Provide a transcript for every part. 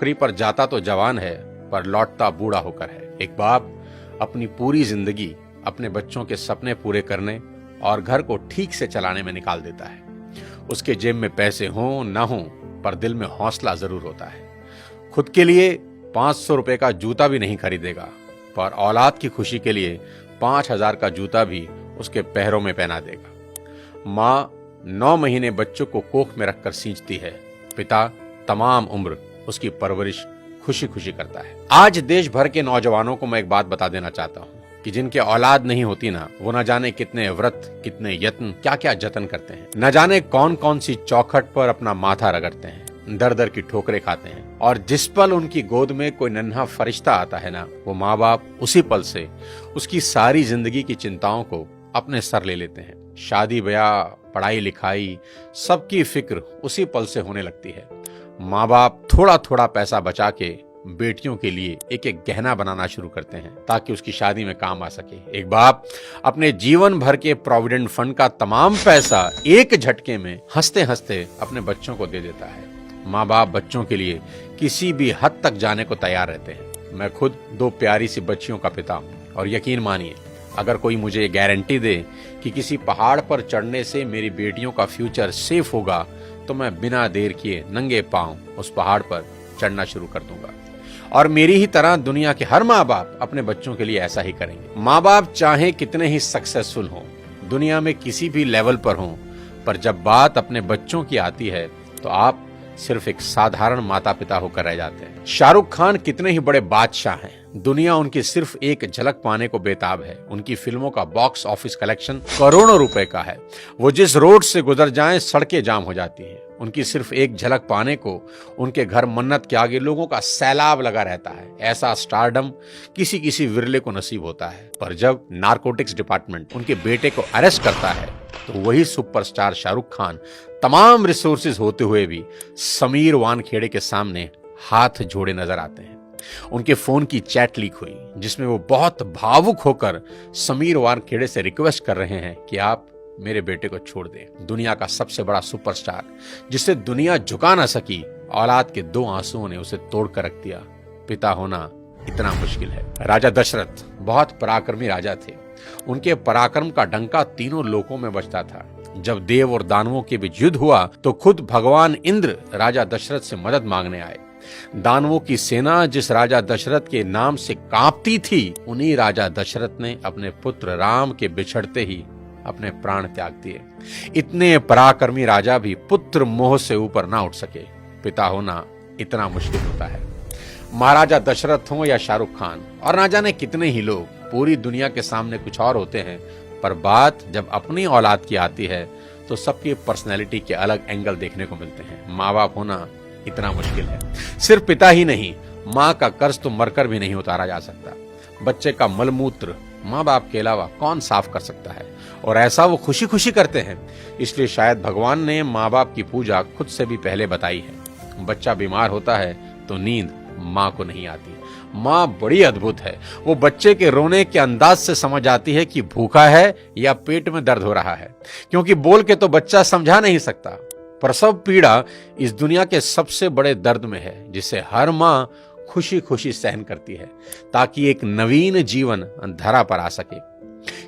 नौकरी पर जाता तो जवान है पर लौटता बूढ़ा होकर है। एक बाप अपनी पूरी जिंदगी अपने बच्चों के सपने पूरे करने और घर को ठीक से चलाने में निकाल देता है। उसके जेब में पैसे हों ना हों पर दिल में हौसला जरूर होता है। खुद के लिए 500 रुपए का जूता भी नहीं खरीदेगा पर औलाद की खुशी के लिए 5000 का जूता भी उसके पैरों में पहना देगा। माँ 9 महीने बच्चों को कोख में रखकर सींचती है, पिता तमाम उम्र उसकी परवरिश खुशी खुशी करता है। आज देश भर के नौजवानों को मैं एक बात बता देना चाहता हूँ कि जिनके औलाद नहीं होती ना, वो न जाने कितने व्रत, कितने यत्न, क्या क्या जतन करते हैं। न जाने कौन कौन सी चौखट पर अपना माथा रगड़ते हैं, दर दर की ठोकरें खाते हैं और जिस पल उनकी गोद में कोई नन्हा फरिश्ता आता है ना, वो माँ बाप उसी पल से उसकी सारी जिंदगी की चिंताओं को अपने सर ले लेते हैं। शादी ब्याह, पढ़ाई लिखाई, सबकी फिक्र उसी पल से होने लगती है। माँ बाप थोड़ा थोड़ा पैसा बचा के बेटियों के लिए एक एक गहना बनाना शुरू करते हैं ताकि उसकी शादी में काम आ सके। एक बाप अपने जीवन भर के प्रोविडेंट फंड का तमाम पैसा एक झटके में हंसते हंसते अपने बच्चों को दे देता है। माँ बाप बच्चों के लिए किसी भी हद तक जाने को तैयार रहते हैं। मैं खुद 2 प्यारी सी बच्चियों का पिता हूँ और यकीन मानिए, अगर कोई मुझे गारंटी दे कि किसी पहाड़ पर चढ़ने से मेरी बेटियों का फ्यूचर सेफ होगा तो मैं बिना देर किए नंगे पांव उस पहाड़ पर चढ़ना शुरू कर दूंगा। और मेरी ही तरह दुनिया के हर माँ बाप अपने बच्चों के लिए ऐसा ही करेंगे। माँ बाप चाहे कितने ही सक्सेसफुल हों, दुनिया में किसी भी लेवल पर हों, पर जब बात अपने बच्चों की आती है तो आप सिर्फ एक साधारण माता पिता होकर रह जाते हैं। शाहरुख खान कितने ही बड़े बादशाह हैं, दुनिया उनकी सिर्फ एक झलक पाने को बेताब है। उनकी फिल्मों का बॉक्स ऑफिस कलेक्शन करोड़ों रुपए का है। वो जिस रोड से गुजर जाएं सड़कें जाम हो जाती हैं। उनकी सिर्फ एक झलक पाने को उनके घर मन्नत के आगे लोगों का सैलाब लगा रहता है। ऐसा स्टारडम किसी किसी विरले को नसीब होता है। पर जब नारकोटिक्स डिपार्टमेंट उनके बेटे को अरेस्ट करता है तो वही सुपरस्टार शाहरुख खान तमाम रिसोर्सेज होते हुए भी समीर वानखेड़े के सामने हाथ जोड़े नजर आते हैं। उनके फोन की चैट लीक हुई जिसमें वो बहुत भावुक होकर समीर वानखेड़े से रिक्वेस्ट कर रहे हैं कि आप मेरे बेटे को छोड़ दें। दुनिया का सबसे बड़ा सुपरस्टार जिसे दुनिया झुका ना सकी, औलाद के 2 आंसुओं ने उसे तोड़ कर रख दिया। पिता होना इतना मुश्किल है। राजा दशरथ बहुत पराक्रमी राजा थे। उनके पराक्रम का डंका तीनों लोकों में बजता था। जब देव और दानवों के बीच युद्ध हुआ तो खुद भगवान इंद्र राजा दशरथ से मदद मांगने आए। दानवों की सेना जिस राजा दशरथ के नाम से कांपती थी, उन्हीं राजा दशरथ ने अपने पुत्र राम के बिछड़ते ही अपने प्राण त्याग दिए। इतने पराक्रमी राजा भी पुत्र मोह से ऊपर ना उठ सके। पिता होना इतना मुश्किल होता है। महाराजा दशरथ हो या शाहरुख खान और ना जाने कितने ही लोग, पूरी दुनिया के सामने कुछ और होते हैं, पर बात जब अपनी औलाद की आती है तो सबकी पर्सनैलिटी के अलग एंगल देखने को मिलते हैं। माँ बाप होना इतना मुश्किल है। सिर्फ पिता ही नहीं, माँ का कर्ज तो मरकर भी नहीं उतारा जा सकता। बच्चे का मलमूत्र माँ बाप के अलावा कौन साफ कर सकता है, और ऐसा वो खुशी खुशी करते हैं। इसलिए शायद भगवान ने माँ बाप की पूजा खुद से भी पहले बताई है। बच्चा बीमार होता है तो नींद माँ को नहीं आती। माँ बड़ी अद्भुत है। वो बच्चे के रोने के अंदाज से समझ आती है कि भूखा है या पेट में दर्द हो रहा है, क्योंकि बोल के तो बच्चा समझा नहीं सकता। प्रसव पीड़ा इस दुनिया के सबसे बड़े दर्द में है, जिसे हर माँ खुशी खुशी सहन करती है ताकि एक नवीन जीवन धरा पर आ सके।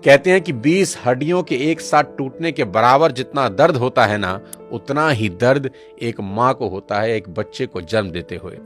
कहते हैं कि 20 हड्डियों के एक साथ टूटने के बराबर जितना दर्द होता है ना, उतना ही दर्द एक माँ को होता है एक बच्चे को जन्म देते हुए।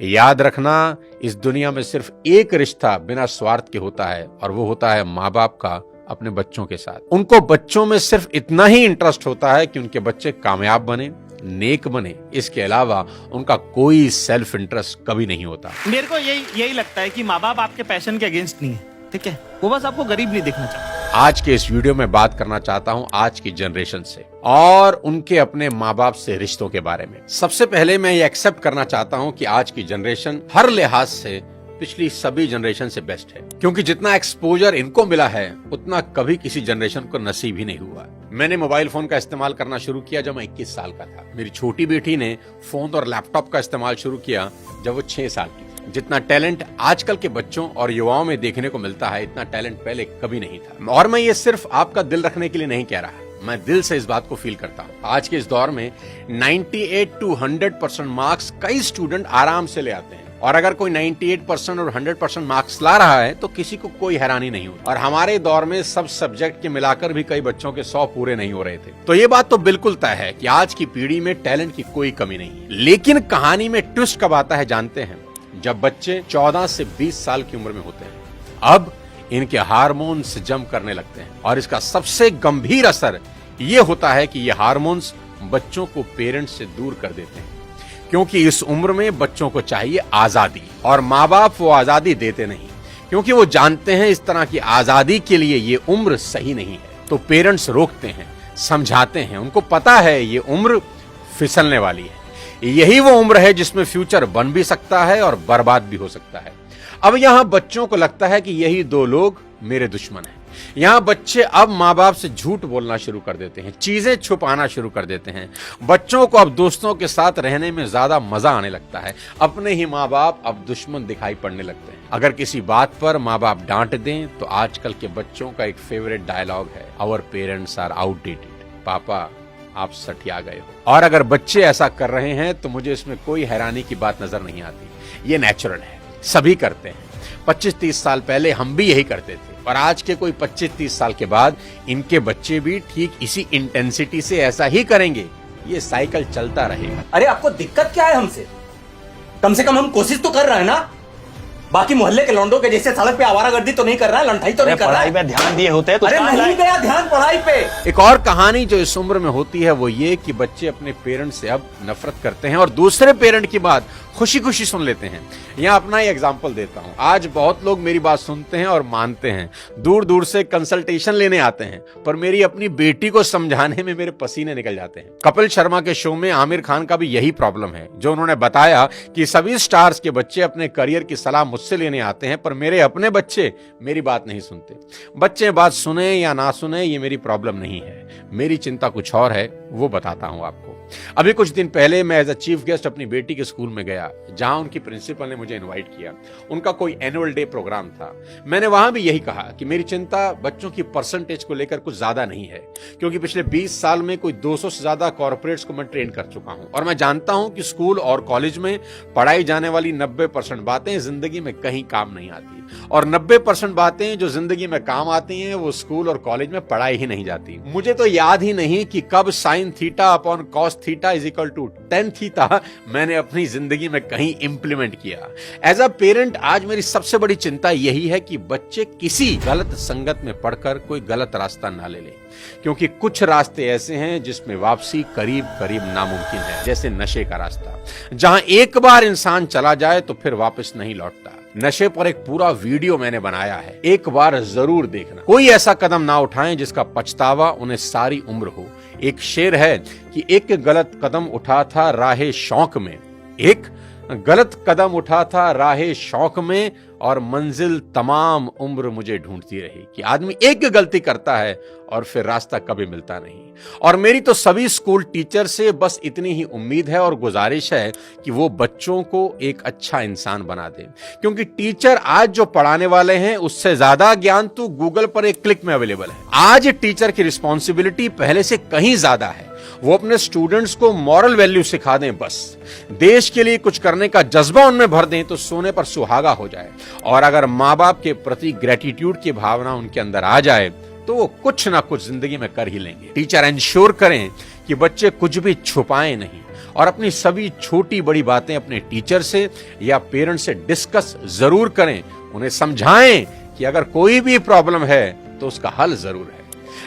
याद रखना, इस दुनिया में सिर्फ एक रिश्ता बिना स्वार्थ के होता है, और वो होता है माँ बाप का अपने बच्चों के साथ। उनको बच्चों में सिर्फ इतना ही इंटरेस्ट होता है कि उनके बच्चे कामयाब बने, नेक बने। इसके अलावा उनका कोई सेल्फ इंटरेस्ट कभी नहीं होता। मेरे को यही लगता है कि माँ बाप आपके पैशन के अगेंस्ट नहीं है, ठीक है? वो बस आपको गरीब नहीं देखना चाहता। आज के इस वीडियो में बात करना चाहता हूं आज की जनरेशन से और उनके अपने माँ बाप से रिश्तों के बारे में। सबसे पहले मैं ये एक्सेप्ट करना चाहता हूं कि आज की जनरेशन हर लिहाज से पिछली सभी जनरेशन से बेस्ट है, क्योंकि जितना एक्सपोजर इनको मिला है उतना कभी किसी जनरेशन को नसीब ही नहीं हुआ। मैंने मोबाइल फोन का इस्तेमाल करना शुरू किया जब मैं 21 साल का था। मेरी छोटी बेटी ने फोन और लैपटॉप का इस्तेमाल शुरू किया जब वो 6 साल की थी। जितना टैलेंट आजकल के बच्चों और युवाओं में देखने को मिलता है, इतना टैलेंट पहले कभी नहीं था। और मैं ये सिर्फ आपका दिल रखने के लिए नहीं कह रहा, मैं दिल से इस बात को फील करता हूँ। आज के इस दौर में 98 to 100% मार्क्स कई स्टूडेंट आराम से ले आते हैं, और अगर कोई 98% और 100% मार्क्स ला रहा है तो किसी को कोई हैरानी नहीं होती। और हमारे दौर में सब सब्जेक्ट के मिलाकर भी कई बच्चों के 100 पूरे नहीं हो रहे थे। तो ये बात तो बिल्कुल तय है कि आज की पीढ़ी में टैलेंट की कोई कमी नहीं है। लेकिन कहानी में ट्विस्ट कब आता है जानते हैं? जब बच्चे 14 से 20 साल की उम्र में होते हैं। अब इनके हार्मोन्स जम करने लगते हैं, और इसका सबसे गंभीर असर ये होता है कि ये हार्मोन्स बच्चों को पेरेंट्स से दूर कर देते हैं, क्योंकि इस उम्र में बच्चों को चाहिए आजादी, और माँ बाप वो आजादी देते नहीं, क्योंकि वो जानते हैं इस तरह की आजादी के लिए ये उम्र सही नहीं है। तो पेरेंट्स रोकते हैं, समझाते हैं, उनको पता है ये उम्र फिसलने वाली है, यही वो उम्र है जिसमें फ्यूचर बन भी सकता है और बर्बाद भी हो सकता है। अब यहां बच्चों को लगता है कि यही दो लोग मेरे दुश्मन हैं। यहां बच्चे अब माँ बाप से झूठ बोलना शुरू कर देते हैं, चीजें छुपाना शुरू कर देते हैं। बच्चों को अब दोस्तों के साथ रहने में ज्यादा मजा आने लगता है, अपने ही माँ बाप अब दुश्मन दिखाई पड़ने लगते हैं। अगर किसी बात पर माँ बाप डांट दें तो आजकल के बच्चों का एक फेवरेट डायलॉग है, आवर पेरेंट्स आर आउटडेटेड। पापा आप सठिया गए हो। और अगर बच्चे ऐसा कर रहे हैं तो मुझे इसमें कोई हैरानी की बात नजर नहीं आती। ये नेचुरल है, सभी करते हैं। 25-30 साल पहले हम भी यही करते थे, और आज के कोई 25-30 साल के बाद इनके बच्चे भी ठीक इसी इंटेंसिटी से ऐसा ही करेंगे। ये साइकिल चलता रहेगा। अरे आपको दिक्कत क्या है हमसे? कम से कम हम कोशिश तो कर रहे हैं ना। बाकी मोहल्ले के लौंडों के जैसे सड़क पे आवारागर्दी तो नहीं कर रहा है, लंठाई तो नहीं कर रहा है। पढ़ाई पे ध्यान दिए होते तो अरे नहीं गया ध्यान पढ़ाई पे। एक और कहानी जो इस उम्र में होती है वो ये कि बच्चे अपने पेरेंट से अब नफरत करते हैं और दूसरे पेरेंट की बात खुशी खुशी सुन लेते हैं। यहाँ अपना ही एग्जाम्पल देता हूँ। आज बहुत लोग मेरी बात सुनते हैं और मानते हैं, दूर दूर से कंसल्टेशन लेने आते हैं, पर मेरी अपनी बेटी को समझाने में मेरे पसीने निकल जाते हैं। कपिल शर्मा के शो में आमिर खान का भी यही प्रॉब्लम है, जो उन्होंने बताया कि सभी स्टार्स के बच्चे अपने करियर की सलाह मुझसे लेने आते हैं, पर मेरे अपने बच्चे मेरी बात नहीं सुनते। बच्चे बात सुने या ना सुने ये मेरी प्रॉब्लम नहीं है, मेरी चिंता कुछ और है, वो बताता हूं आपको। अभी कुछ दिन पहले मैं एज अ चीफ गेस्ट अपनी बेटी के स्कूल में गया, जहां उनकी प्रिंसिपल ने मुझे इनवाइट किया। उनका कोई एनुअल डे प्रोग्राम था। मैंने वहां भी यही कहा कि मेरी चिंता बच्चों की परसेंटेज को लेकर कुछ ज्यादा नहीं है, क्योंकि पिछले 20 साल में कोई 200 से ज्यादा कॉर्पोरेट्स को मैं ट्रेन कर चुका हूं, और मैं जानता हूं कि स्कूल और कॉलेज में पढ़ाई जाने वाली 90% बातें जिंदगी में कहीं काम नहीं आती, और 90% बातें जो जिंदगी में काम आती हैं वो स्कूल और कॉलेज में पढ़ाई ही नहीं जाती। मुझे तो याद ही नहीं कि कब sine theta upon cos theta is equal to tan theta मैंने अपनी जिंदगी में कहीं इंप्लीमेंट किया। एज अ पेरेंट आज मेरी सबसे बड़ी चिंता यही है कि बच्चे किसी गलत संगत में पढ़कर कोई गलत रास्ता ना ले लें, क्योंकि कुछ रास्ते ऐसे हैं जिसमें वापसी करीब करीब नामुमकिन है, जैसे नशे का रास्ता, जहां एक बार इंसान चला जाए तो फिर वापस नहीं लौटता। नशे पर एक पूरा वीडियो मैंने बनाया है, एक बार जरूर देखना। कोई ऐसा कदम ना उठाएं जिसका पछतावा उन्हें सारी उम्र हो। एक शेर है कि एक गलत कदम उठा था राहे शौक में, एक गलत कदम उठा था राहे शौक में, और मंजिल तमाम उम्र मुझे ढूंढती रही। कि आदमी एक गलती करता है और फिर रास्ता कभी मिलता नहीं। और मेरी तो सभी स्कूल टीचर से बस इतनी ही उम्मीद है और गुजारिश है कि वो बच्चों को एक अच्छा इंसान बना दे, क्योंकि टीचर आज जो पढ़ाने वाले हैं उससे ज्यादा ज्ञान तो गूगल पर एक क्लिक में अवेलेबल है। आज टीचर की रिस्पॉन्सिबिलिटी पहले से कहीं ज्यादा है। वो अपने स्टूडेंट्स को मॉरल वैल्यू सिखा दें, बस देश के लिए कुछ करने का जज्बा उनमें भर दें तो सोने पर सुहागा हो जाए। और अगर माँ बाप के प्रति ग्रेटिट्यूड की भावना उनके अंदर आ जाए तो वो कुछ ना कुछ जिंदगी में कर ही लेंगे। टीचर इंश्योर करें कि बच्चे कुछ भी छुपाएं नहीं, और अपनी सभी छोटी बड़ी बातें अपने टीचर से या पेरेंट्स से डिस्कस जरूर करें। उन्हें समझाएं कि अगर कोई भी प्रॉब्लम है तो उसका हल जरूर है।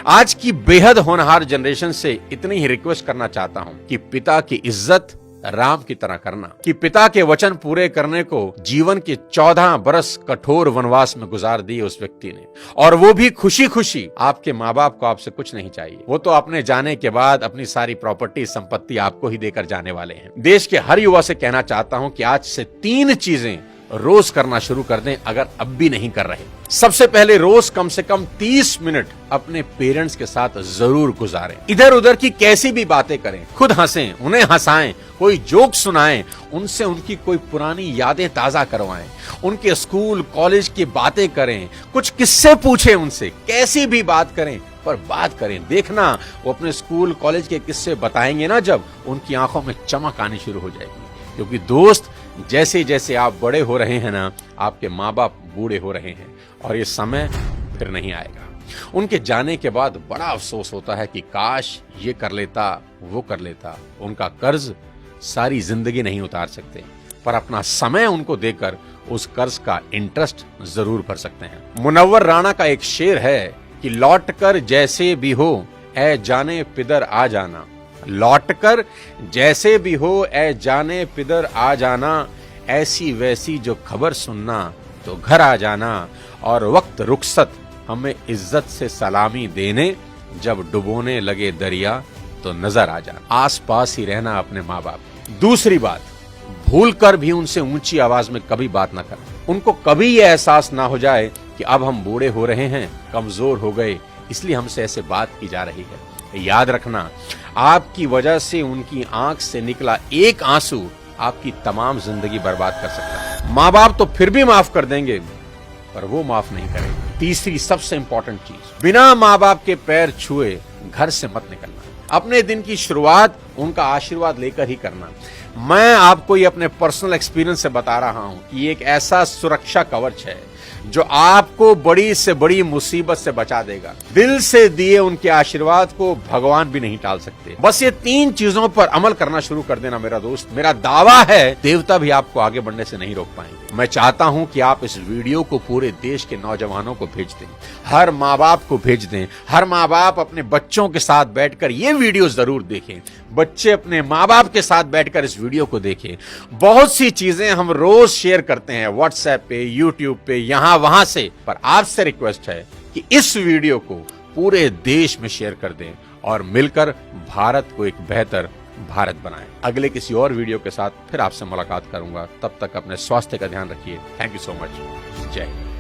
आज की बेहद होनहार जनरेशन से इतनी ही रिक्वेस्ट करना चाहता हूं कि पिता की इज्जत राम की तरह करना, कि पिता के वचन पूरे करने को जीवन के 14 बरस कठोर वनवास में गुजार दिए उस व्यक्ति ने, और वो भी खुशी खुशी। आपके माँ बाप को आपसे कुछ नहीं चाहिए, वो तो अपने जाने के बाद अपनी सारी प्रॉपर्टी संपत्ति आपको ही देकर जाने वाले हैं। देश के हर युवा से कहना चाहता हूं कि आज से 3 चीजें रोज करना शुरू कर दें, अगर अब भी नहीं कर रहे। सबसे पहले रोज कम से कम 30 मिनट अपने पेरेंट्स के साथ जरूर गुजारें। इधर उधर की कैसी भी बातें करें, खुद हंसें, उन्हें हंसाएं, कोई जोक सुनाएं, उनसे उनकी कोई पुरानी यादें ताजा करवाएं, उनके स्कूल कॉलेज की बातें करें, कुछ किस्से पूछें उनसे, कैसी भी बात करें, पर बात करें, देखना वो अपने स्कूल कॉलेज के किस्से बताएंगे ना, जब उनकी आंखों में चमक आनी शुरू हो जाएगी। क्योंकि दोस्त, जैसे जैसे आप बड़े हो रहे हैं ना, आपके माँ बाप बूढ़े हो रहे हैं और ये समय फिर नहीं आएगा। उनके जाने के बाद बड़ा अफसोस होता है कि काश ये कर लेता, वो कर लेता। उनका कर्ज सारी जिंदगी नहीं उतार सकते, पर अपना समय उनको देकर उस कर्ज का इंटरेस्ट जरूर भर सकते हैं। मुनव्वर राणा का एक शेर है कि लौट कर जैसे भी हो ऐ जाने पिदर आ जाना, लौट कर जैसे भी हो ऐ जाने पिदर आ जाना, ऐसी वैसी जो खबर सुनना तो घर आ जाना, और वक्त रुखसत हमें इज्जत से सलामी देने, जब डुबोने लगे दरिया तो नजर आ जाना। आस पास ही रहना अपने माँ बाप। दूसरी बात, भूल कर भी उनसे ऊंची आवाज में कभी बात ना करें। उनको कभी ये एहसास ना हो जाए कि अब हम बूढ़े हो रहे हैं, कमजोर हो गए, इसलिए हमसे ऐसे बात की जा रही है। याद रखना, आपकी वजह से उनकी आंख से निकला एक आंसू आपकी तमाम जिंदगी बर्बाद कर सकता है। माँ बाप तो फिर भी माफ कर देंगे, पर वो माफ नहीं करेंगे। तीसरी सबसे इंपॉर्टेंट चीज, बिना माँ बाप के पैर छुए घर से मत निकलना। अपने दिन की शुरुआत उनका आशीर्वाद लेकर ही करना। मैं आपको ये अपने पर्सनल एक्सपीरियंस से बता रहा हूं कि ये एक ऐसा सुरक्षा कवच है जो आपको बड़ी से बड़ी मुसीबत से बचा देगा। दिल से दिए उनके आशीर्वाद को भगवान भी नहीं टाल सकते। बस ये 3 चीजों पर अमल करना शुरू कर देना मेरा दोस्त। मेरा दावा है देवता भी आपको आगे बढ़ने से नहीं रोक पाएंगे। मैं चाहता हूं कि आप इस वीडियो को पूरे देश के नौजवानों को भेज दें, हर माँ बाप को भेज दें। हर माँ बाप अपने बच्चों के साथ बैठकर ये वीडियो जरूर देखें। बच्चे अपने माँ बाप के साथ बैठकर इस वीडियो को देखें। बहुत सी चीजें हम रोज शेयर करते हैं व्हाट्सएप पे, यूट्यूब पे, यहां वहां से, पर आपसे रिक्वेस्ट है कि इस वीडियो को पूरे देश में शेयर कर दें और मिलकर भारत को एक बेहतर भारत बनाएं। अगले किसी और वीडियो के साथ फिर आपसे मुलाकात करूंगा। तब तक अपने स्वास्थ्य का ध्यान रखिए। Thank you so much. जय हिंद।